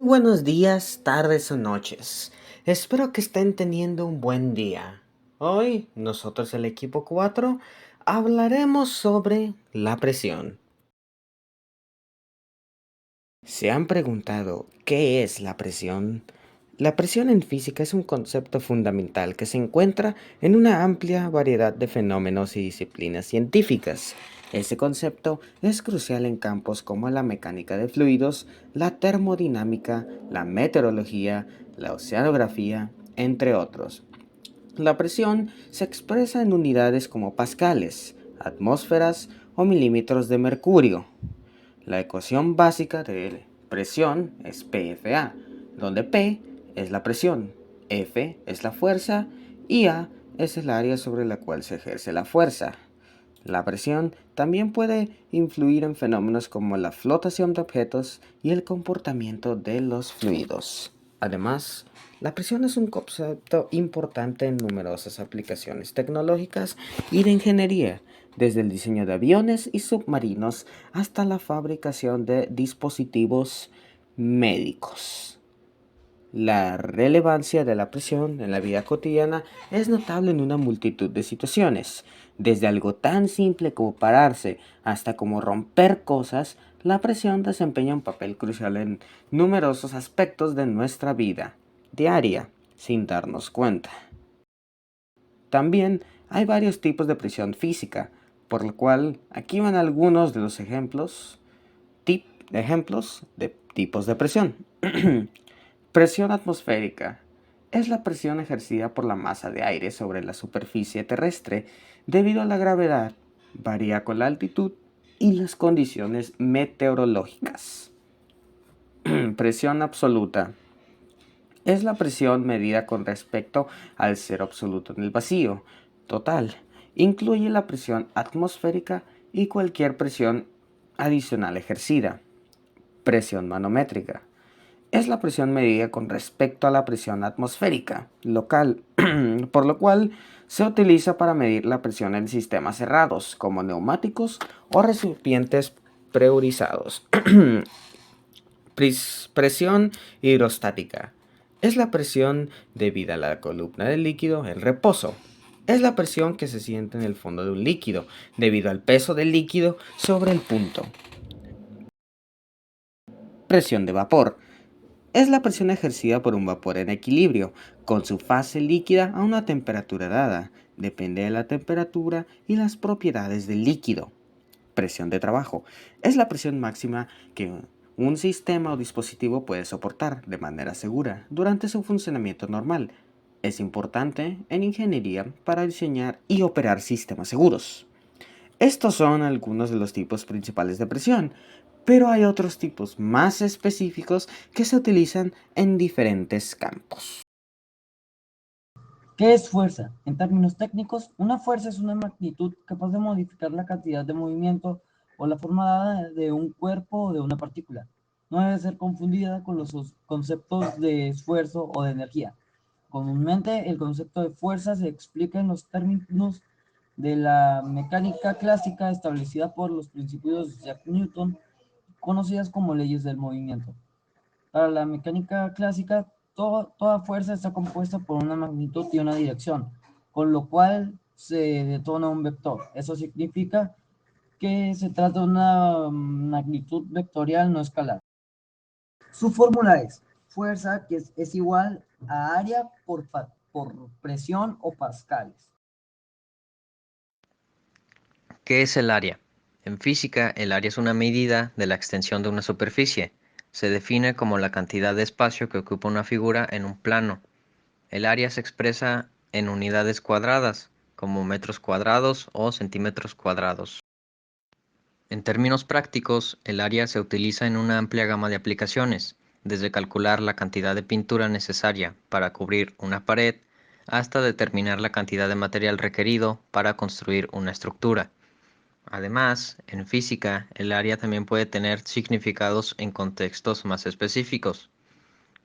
Buenos días, tardes o noches. Espero que estén teniendo un buen día. Hoy, nosotros el equipo 4 hablaremos sobre la presión. ¿Se han preguntado qué es la presión? La presión en física es un concepto fundamental que se encuentra en una amplia variedad de fenómenos y disciplinas científicas. Este concepto es crucial en campos como la mecánica de fluidos, la termodinámica, la meteorología, la oceanografía, entre otros. La presión se expresa en unidades como pascales, atmósferas o milímetros de mercurio. La ecuación básica de presión es PFA, donde P es la presión, F es la fuerza y A es el área sobre la cual se ejerce la fuerza. La presión también puede influir en fenómenos como la flotación de objetos y el comportamiento de los fluidos. Además, la presión es un concepto importante en numerosas aplicaciones tecnológicas y de ingeniería, desde el diseño de aviones y submarinos hasta la fabricación de dispositivos médicos. La relevancia de la presión en la vida cotidiana es notable en una multitud de situaciones. Desde algo tan simple como pararse hasta como romper cosas, la presión desempeña un papel crucial en numerosos aspectos de nuestra vida diaria, sin darnos cuenta. También hay varios tipos de presión física, por lo cual aquí van algunos de los ejemplos de tipos de presión. Presión atmosférica. Es la presión ejercida por la masa de aire sobre la superficie terrestre debido a la gravedad, varía con la altitud y las condiciones meteorológicas. Presión absoluta. Es la presión medida con respecto al cero absoluto en el vacío total. Incluye la presión atmosférica y cualquier presión adicional ejercida. Presión manométrica. Es la presión medida con respecto a la presión atmosférica local, por lo cual se utiliza para medir la presión en sistemas cerrados, como neumáticos o recipientes presurizados. Presión hidrostática. Es la presión debida a la columna del líquido en reposo. Es la presión que se siente en el fondo de un líquido, debido al peso del líquido sobre el punto. Presión de vapor. Es la presión ejercida por un vapor en equilibrio, con su fase líquida a una temperatura dada. Depende de la temperatura y las propiedades del líquido. Presión de trabajo. Es la presión máxima que un sistema o dispositivo puede soportar de manera segura durante su funcionamiento normal. Es importante en ingeniería para diseñar y operar sistemas seguros. Estos son algunos de los tipos principales de presión, pero hay otros tipos más específicos que se utilizan en diferentes campos. ¿Qué es fuerza? En términos técnicos, una fuerza es una magnitud capaz de modificar la cantidad de movimiento o la forma dada de un cuerpo o de una partícula. No debe ser confundida con los conceptos de esfuerzo o de energía. Comúnmente, el concepto de fuerza se explica en los términos de la mecánica clásica establecida por los principios de Isaac Newton, conocidas como leyes del movimiento. Para la mecánica clásica, toda fuerza está compuesta por una magnitud y una dirección, con lo cual se detona un vector. Eso significa que se trata de una magnitud vectorial no escalar. Su fórmula es fuerza, que es igual a área por presión o pascales. ¿Qué es el área? En física, el área es una medida de la extensión de una superficie. Se define como la cantidad de espacio que ocupa una figura en un plano. El área se expresa en unidades cuadradas, como metros cuadrados o centímetros cuadrados. En términos prácticos, el área se utiliza en una amplia gama de aplicaciones, desde calcular la cantidad de pintura necesaria para cubrir una pared hasta determinar la cantidad de material requerido para construir una estructura. Además, en física, el área también puede tener significados en contextos más específicos,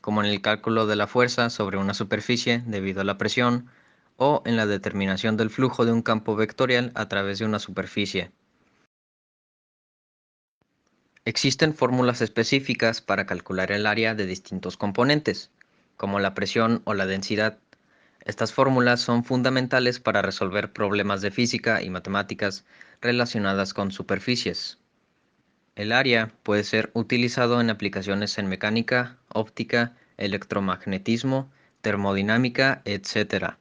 como en el cálculo de la fuerza sobre una superficie debido a la presión, o en la determinación del flujo de un campo vectorial a través de una superficie. Existen fórmulas específicas para calcular el área de distintos componentes, como la presión o la densidad. Estas fórmulas son fundamentales para resolver problemas de física y matemáticas relacionadas con superficies. El área puede ser utilizado en aplicaciones en mecánica, óptica, electromagnetismo, termodinámica, etc.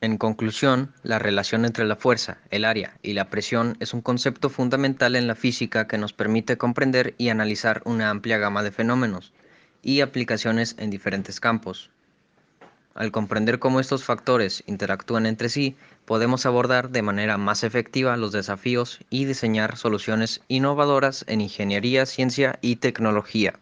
En conclusión, la relación entre la fuerza, el área y la presión es un concepto fundamental en la física que nos permite comprender y analizar una amplia gama de fenómenos y aplicaciones en diferentes campos. Al comprender cómo estos factores interactúan entre sí, podemos abordar de manera más efectiva los desafíos y diseñar soluciones innovadoras en ingeniería, ciencia y tecnología.